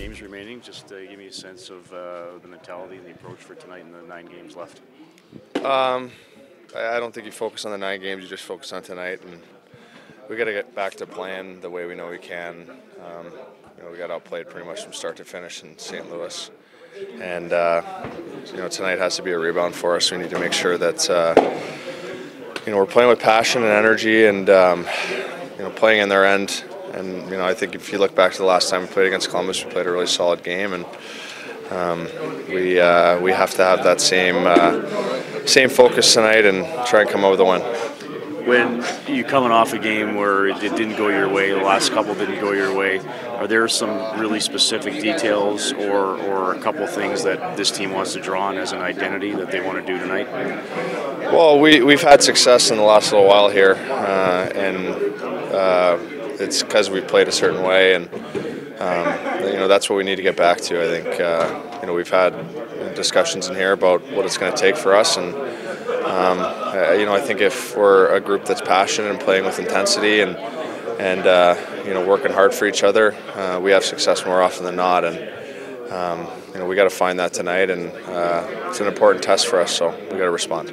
games remaining. Just give me a sense of the mentality and the approach for tonight and the 9 games left. I don't think you focus on the 9 games. You just focus on tonight, and we got to get back to playing the way we know we can. We got outplayed pretty much from start to finish in St. Louis, and tonight has to be a rebound for us. We need to make sure that we're playing with passion and energy, and playing in their end. And I think if you look back to the last time we played against Columbus, we played a really solid game, and we have to have that same focus tonight and try and come out with a win. When you're coming off a game where it didn't go your way, the last couple didn't go your way, are there some really specific details or a couple things that this team wants to draw on as an identity that they want to do tonight? Well, we've had success in the last little while here, and it's because we played a certain way, and that's what we need to get back to. I think we've had discussions in here about what it's going to take for us, and I think if we're a group that's passionate and playing with intensity and working hard for each other, we have success more often than not, and we got to find that tonight, and it's an important test for us, so we got to respond.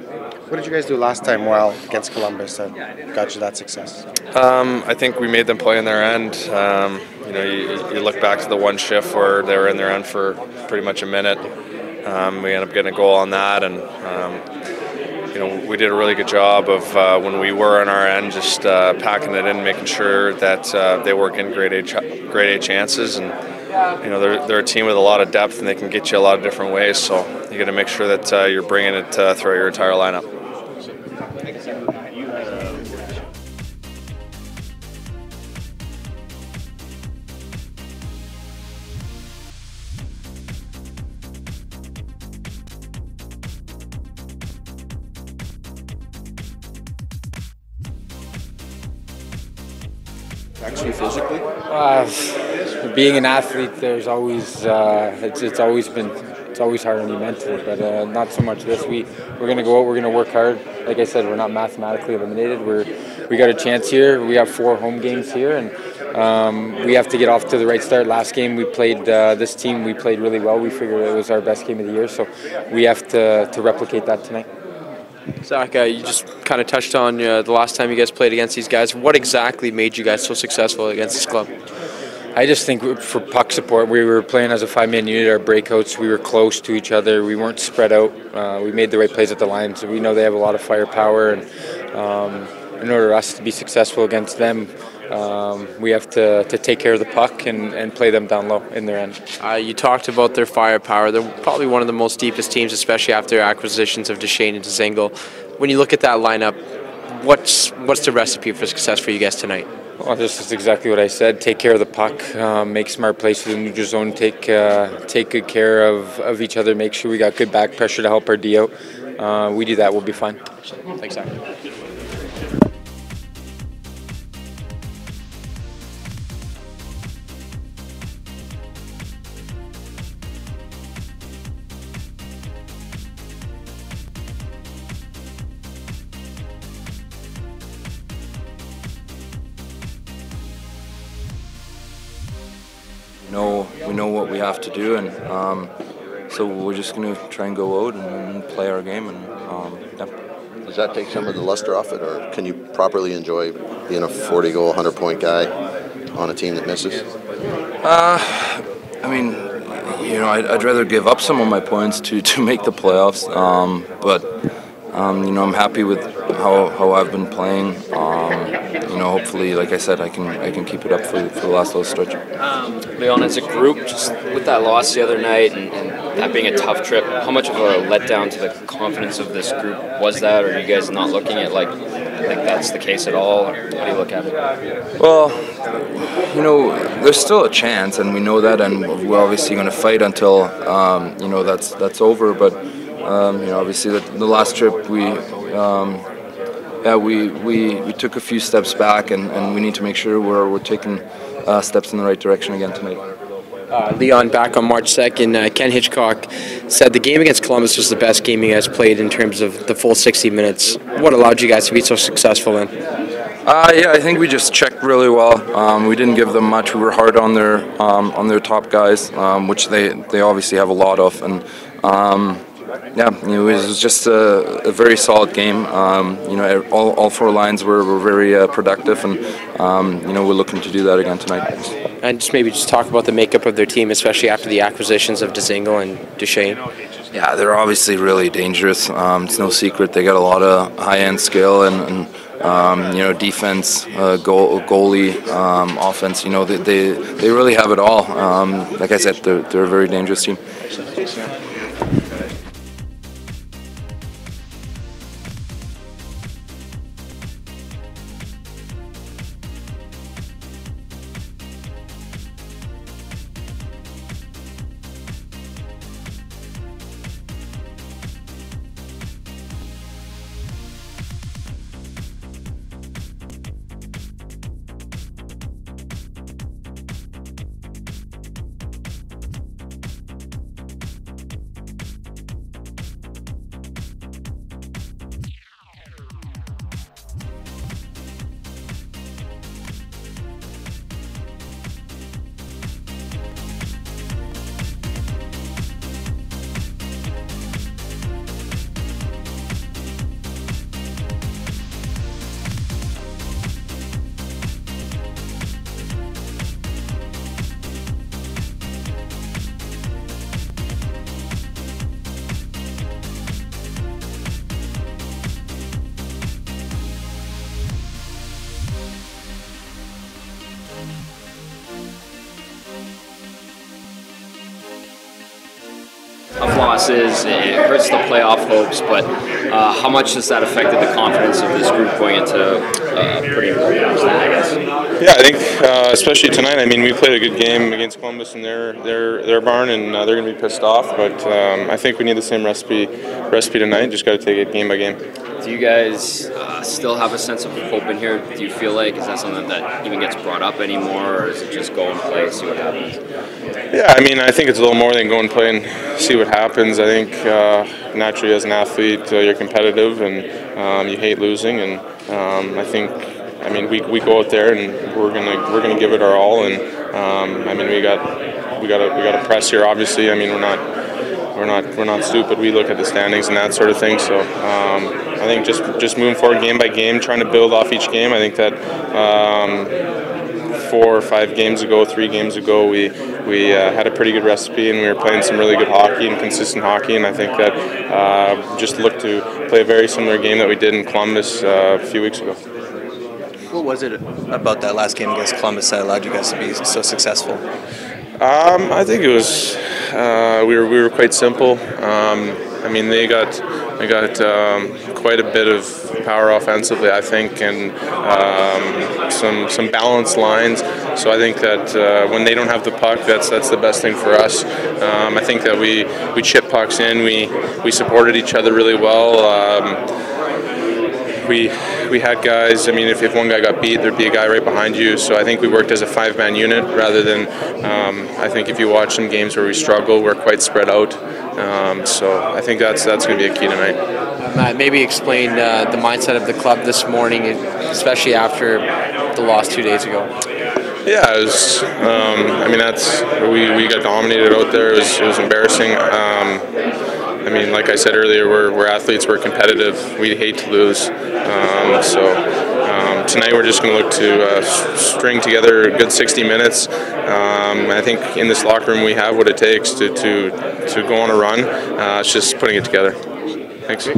What did you guys do last time well against Columbus that got you that success? I think we made them play in their end. You look back to the one shift where they were in their end for pretty much a minute. We ended up getting a goal on that, and we did a really good job of when we were in our end, just packing it in, making sure that they were getting grade A chances, and they're a team with a lot of depth, and they can get you a lot of different ways. So you got to make sure that you're bringing it throughout your entire lineup. Actually, physically? Being an athlete, there's always it's always hard on you mentally, but not so much this. We're going to go out. We're going to work hard. Like I said, we're not mathematically eliminated. We got a chance here. We have 4 home games here, and we have to get off to the right start. Last game we played this team. We played really well. We figured it was our best game of the year, so we have to replicate that tonight. Zach, you just kind of touched on the last time you guys played against these guys. What exactly made you guys so successful against this club? I just think for puck support, we were playing as a 5-man unit. Our breakouts, we were close to each other. We weren't spread out. We made the right plays at the line, so we know they have a lot of firepower. And in order for us to be successful against them, we have to take care of the puck and play them down low in their end. You talked about their firepower. They're probably one of the most deepest teams, especially after acquisitions of Duchesne and Dzingel. When you look at that lineup, what's the recipe for success for you guys tonight? Well, this is exactly what I said. Take care of the puck, make smart plays for the neutral zone, take good care of each other, make sure we got good back pressure to help our D out. We do that, we'll be fine. Thanks, Zach. We know what we have to do, and so we're just going to try and go out and play our game. And Does that take some of the luster off it, or can you properly enjoy being a 40-goal, 100-point guy on a team that misses? I'd rather give up some of my points to make the playoffs, but I'm happy with how I've been playing. Hopefully, like I said, I can keep it up for the last little stretch. Leon, as a group, just with that loss the other night and that being a tough trip, how much of a letdown to the confidence of this group was that? Or are you guys not looking at like that's the case at all? Or how do you look at it? Well, there's still a chance, and we know that, and we're obviously going to fight until that's over. But obviously the last trip we took a few steps back, and we need to make sure we're taking steps in the right direction again tonight. Leon, back on March 2nd, Ken Hitchcock said the game against Columbus was the best game you guys played in terms of the full 60 minutes. What allowed you guys to be so successful then? Yeah, I think we just checked really well. We didn't give them much. We were hard on their top guys, which they obviously have a lot of, and yeah, it was just a very solid game. All 4 lines were very productive, and we're looking to do that again tonight. And just talk about the makeup of their team, especially after the acquisitions of Dzingel and Duchesne. Yeah, they're obviously really dangerous. It's no secret they got a lot of high-end skill and defense, goalie, offense. They really have it all. Like I said, they're a very dangerous team. Tough losses, it hurts the playoff hopes, but how much has that affected the confidence of this group going into pretty important, I guess? Yeah, I think especially tonight. I mean, we played a good game against Columbus in their barn, and they're going to be pissed off. But I think we need the same recipe tonight. Just got to take it game by game. Do you guys still have a sense of hope in here? Do you feel like, is that something that even gets brought up anymore, or is it just go and play, see what happens? Yeah, I mean, I think it's a little more than go and play and see what happens. I think naturally as an athlete, you're competitive and you hate losing, and I think, I mean, we go out there and we're gonna give it our all, and I mean, we got to press here. Obviously, I mean, we're not stupid. We look at the standings and that sort of thing. So I think just moving forward game by game, trying to build off each game. I think that 4 or 5 games ago, 3 games ago, we had a pretty good recipe, and we were playing some really good hockey and consistent hockey. And I think that just look to play a very similar game that we did in Columbus a few weeks ago. What was it about that last game against Columbus that allowed you guys to be so successful? I think it was we were quite simple. I mean, they got quite a bit of power offensively, I think, and some balanced lines. So I think that when they don't have the puck, that's the best thing for us. I think that we chip pucks in. We supported each other really well. We had guys, I mean, if one guy got beat, there'd be a guy right behind you. So I think we worked as a 5-man unit rather than, I think if you watch some games where we struggle, we're quite spread out. So I think that's going to be a key tonight. Matt, maybe explain the mindset of the club this morning, especially after the loss 2 days ago. Yeah, it was, I mean, we got dominated out there. It was embarrassing. I mean, like I said earlier, we're athletes, we're competitive, we hate to lose. Tonight we're just going to look to string together a good 60 minutes. I think in this locker room we have what it takes to go on a run. It's just putting it together. Thanks.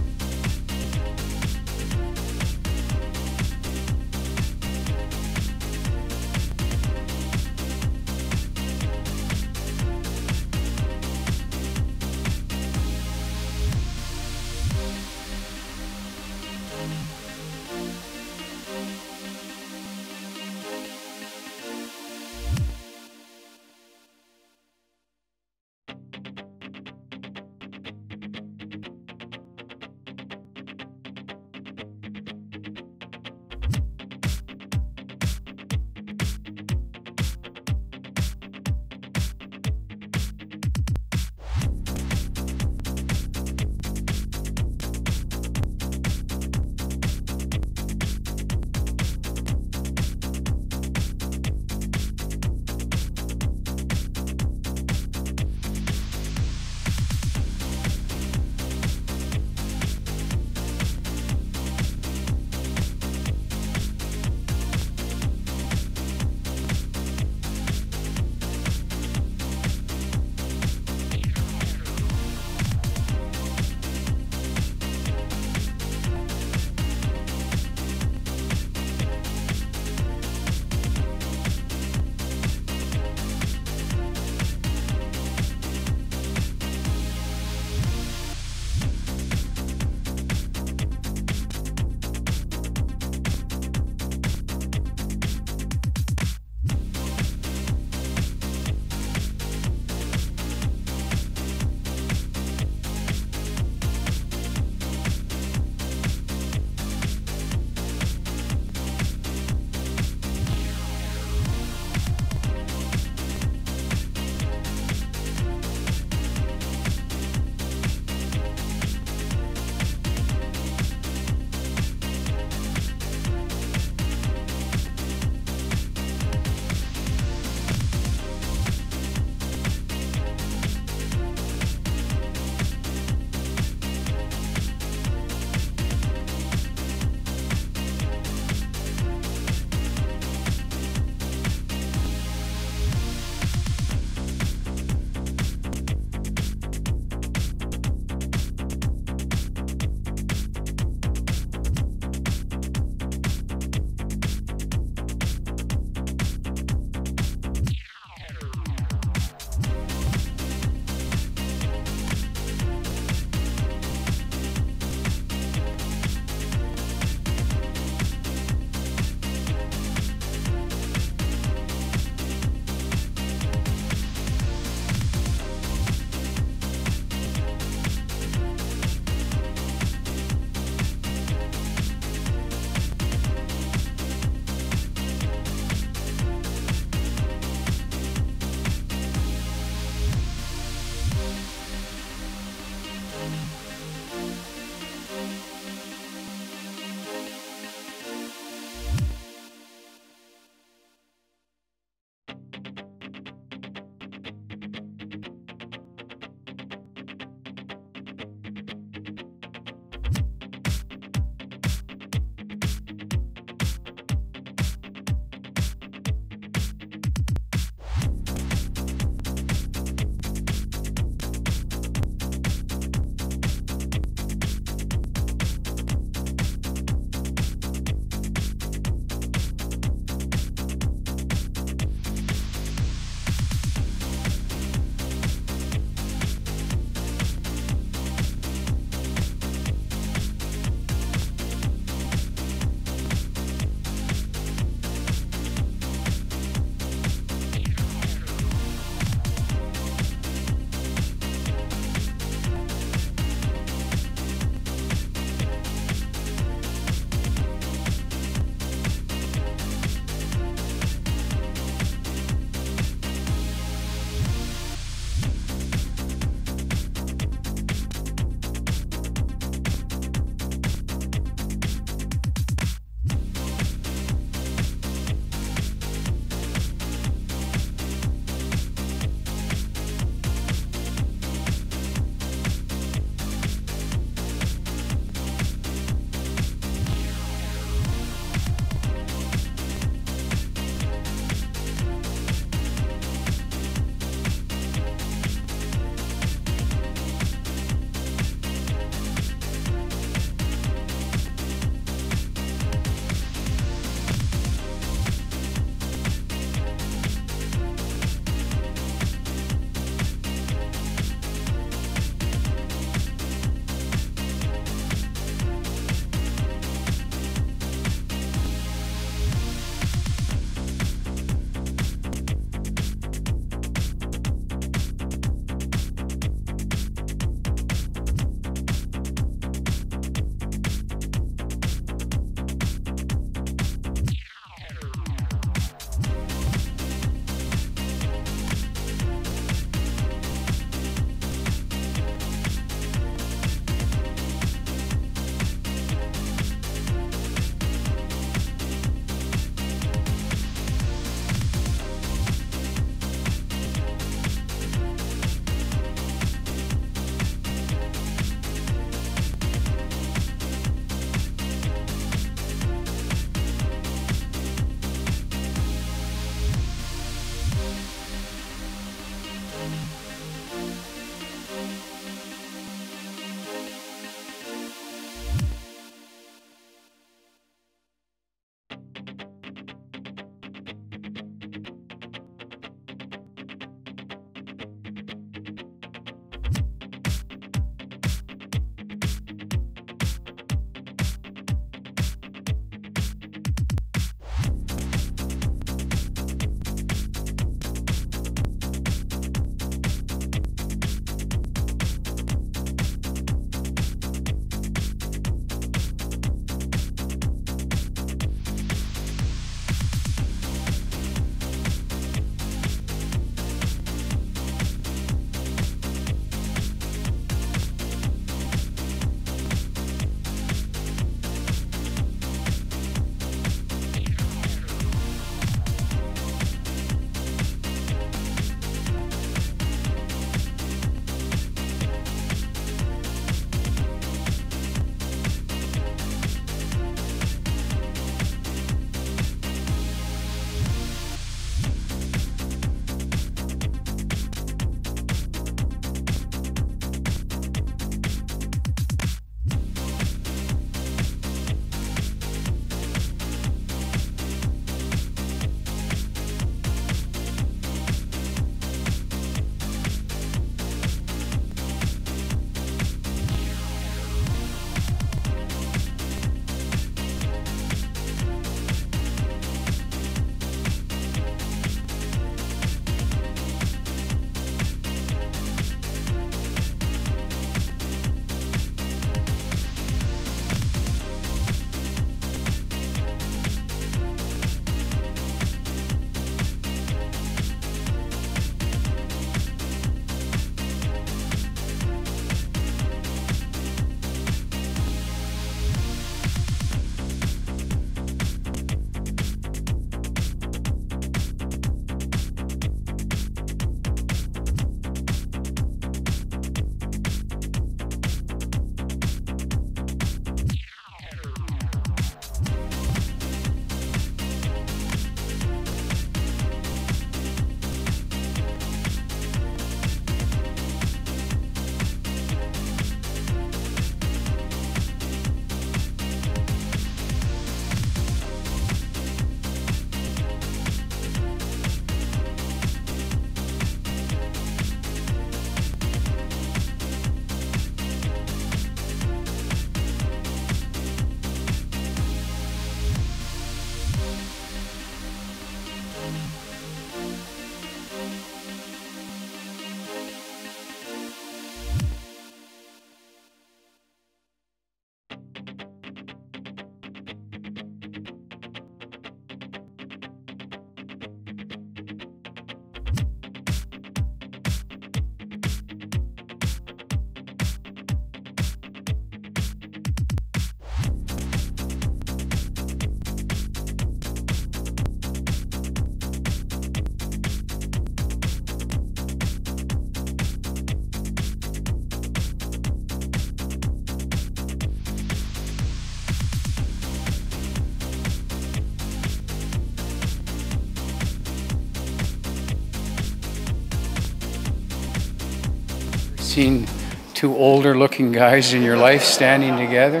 seen two older looking guys in your life standing together?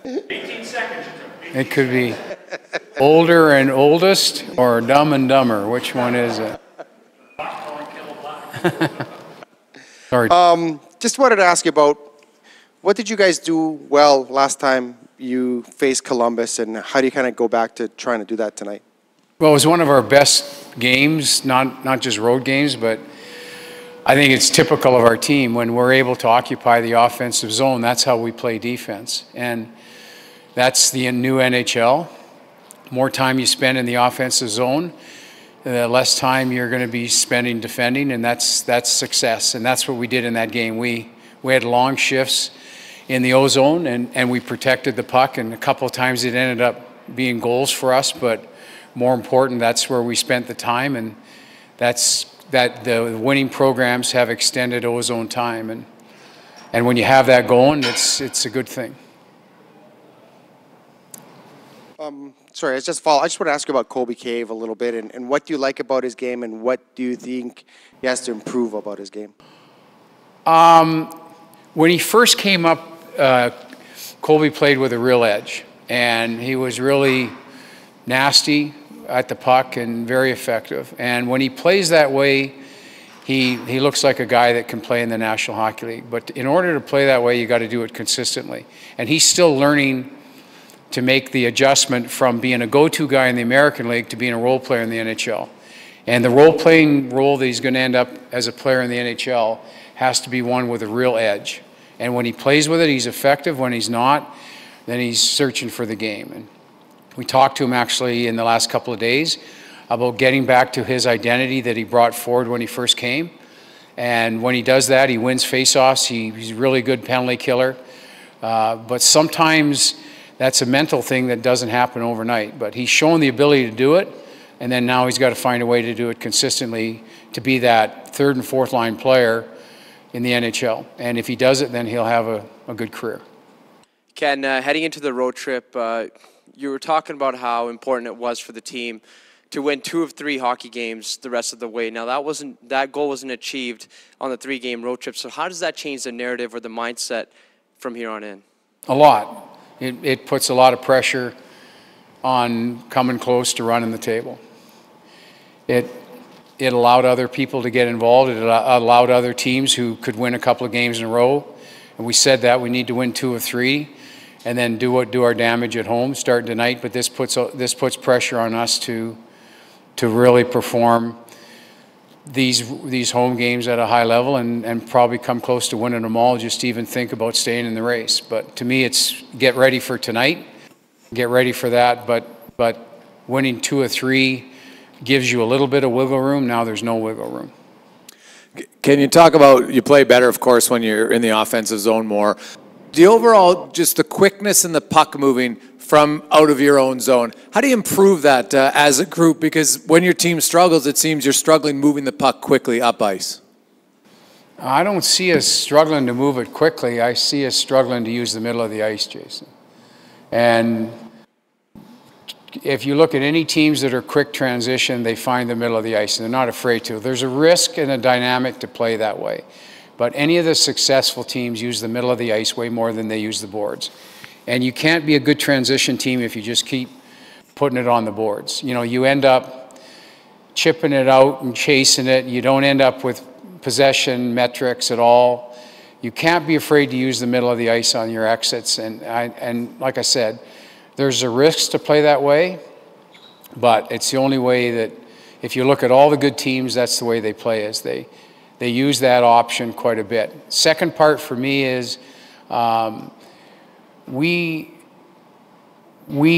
18 seconds. It could be older and oldest or dumb and dumber. Which one is it? Sorry. Just wanted to ask you about what did you guys do well last time you faced Columbus, and how do you kind of go back to trying to do that tonight? Well, it was one of our best games, not just road games, but I think it's typical of our team. When we're able to occupy the offensive zone, that's how we play defense. And that's the new NHL. More time you spend in the offensive zone, the less time you're going to be spending defending, and that's success. And that's what we did in that game. We had long shifts in the O-zone, and we protected the puck, and a couple of times it ended up being goals for us, but more important, that's where we spent the time, and that the winning programs have extended O-zone time, and when you have that going, it's a good thing. Sorry, I just want to ask you about Colby Cave a little bit, and what do you like about his game, and what do you think he has to improve about his game? When he first came up, Colby played with a real edge, and he was really nasty at the puck and very effective. And when he plays that way, he looks like a guy that can play in the National Hockey League. But in order to play that way, you got to do it consistently. And he's still learning to make the adjustment from being a go-to guy in the American League to being a role player in the NHL. And the role-playing role that he's going to end up as a player in the NHL has to be one with a real edge. And when he plays with it, he's effective. When he's not, then he's searching for the game. And we talked to him actually in the last couple of days about getting back to his identity that he brought forward when he first came. And when he does that, he wins faceoffs. He's a really good penalty killer. But sometimes that's a mental thing that doesn't happen overnight. But he's shown the ability to do it, and then now he's got to find a way to do it consistently to be that third and fourth line player in the NHL. And if he does it, then he'll have a good career. Ken, heading into the road trip, you were talking about how important it was for the team to win 2 of 3 hockey games the rest of the way. Now that goal wasn't achieved on the 3-game road trip. So how does that change the narrative or the mindset from here on in? A lot. It puts a lot of pressure on coming close to running the table. It allowed other people to get involved. It allowed other teams who could win a couple of games in a row. And we said that we need to win 2 of 3 and then do our damage at home starting tonight. But this puts pressure on us to really perform these home games at a high level and probably come close to winning them all, just to even think about staying in the race. But to me, it's get ready for tonight, get ready for that. But winning 2 of 3 gives you a little bit of wiggle room. Now there's no wiggle room. Can you talk about, you play better, of course, when you're in the offensive zone more. The overall, just the quickness and the puck moving from out of your own zone, how do you improve that as a group? Because when your team struggles, it seems you're struggling moving the puck quickly up ice. I don't see us struggling to move it quickly. I see us struggling to use the middle of the ice, Jason. And if you look at any teams that are quick transition, they find the middle of the ice, and they're not afraid to. There's a risk and a dynamic to play that way. But any of the successful teams use the middle of the ice way more than they use the boards. And you can't be a good transition team if you just keep putting it on the boards. You know, you end up chipping it out and chasing it. You don't end up with possession metrics at all. You can't be afraid to use the middle of the ice on your exits. And like I said, there's a risk to play that way, but it's the only way that, if you look at all the good teams, that's the way they play, is they use that option quite a bit. Second part for me is we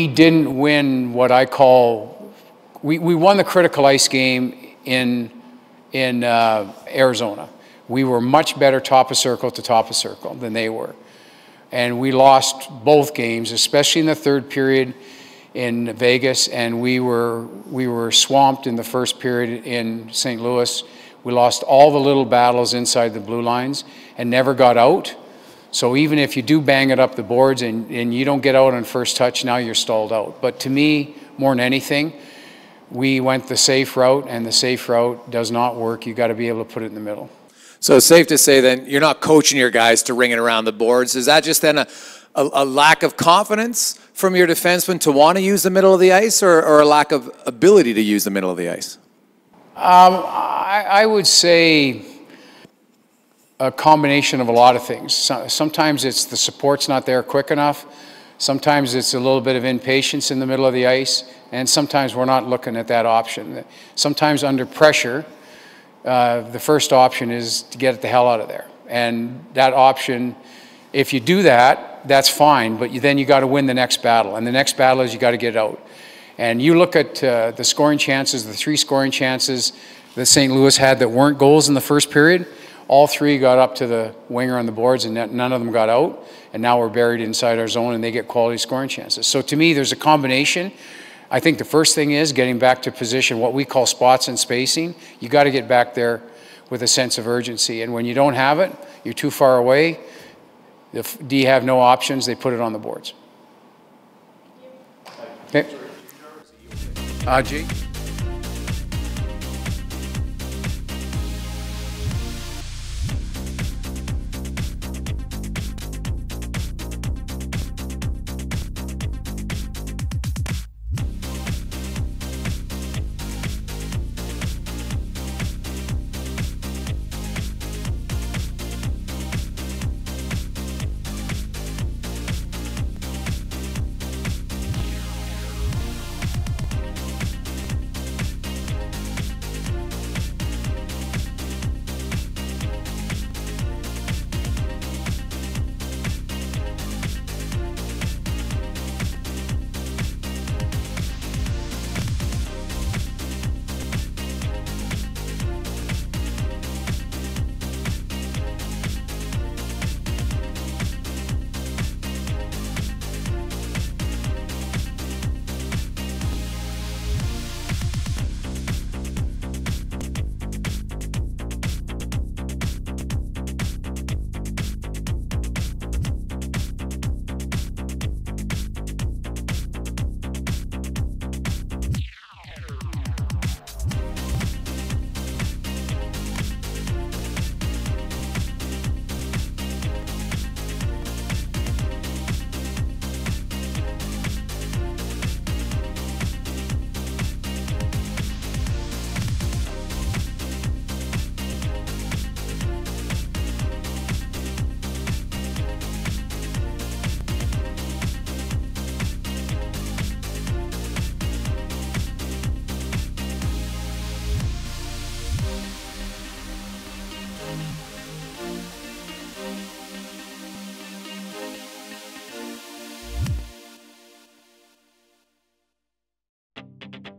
didn't win what I call, we won the critical ice game in Arizona. We were much better top of circle to top of circle than they were. And we lost both games, especially in the third period in Vegas, and we were swamped in the first period in St. Louis. We lost all the little battles inside the blue lines and never got out. So even if you do bang it up the boards and you don't get out on first touch, now you're stalled out. But to me, more than anything, we went the safe route, and the safe route does not work. You got to be able to put it in the middle. So it's safe to say then you're not coaching your guys to ring it around the boards. Is that just then a lack of confidence from your defenseman to want to use the middle of the ice, or a lack of ability to use the middle of the ice? I would say a combination of a lot of things. Sometimes it's the support's not there quick enough. Sometimes it's a little bit of impatience in the middle of the ice, and sometimes we're not looking at that option. Sometimes under pressure, the first option is to get the hell out of there. And that option, if you do that, that's fine, but then you got to win the next battle. And the next battle is you got to get out. And you look at the scoring chances, the 3 scoring chances that St. Louis had that weren't goals in the first period, all 3 got up to the winger on the boards and none of them got out. And now we're buried inside our zone and they get quality scoring chances. So to me, there's a combination. I think the first thing is getting back to position, what we call spots and spacing. You got to get back there with a sense of urgency. And when you don't have it, you're too far away. The D have no options, they put it on the boards. Okay. Jake?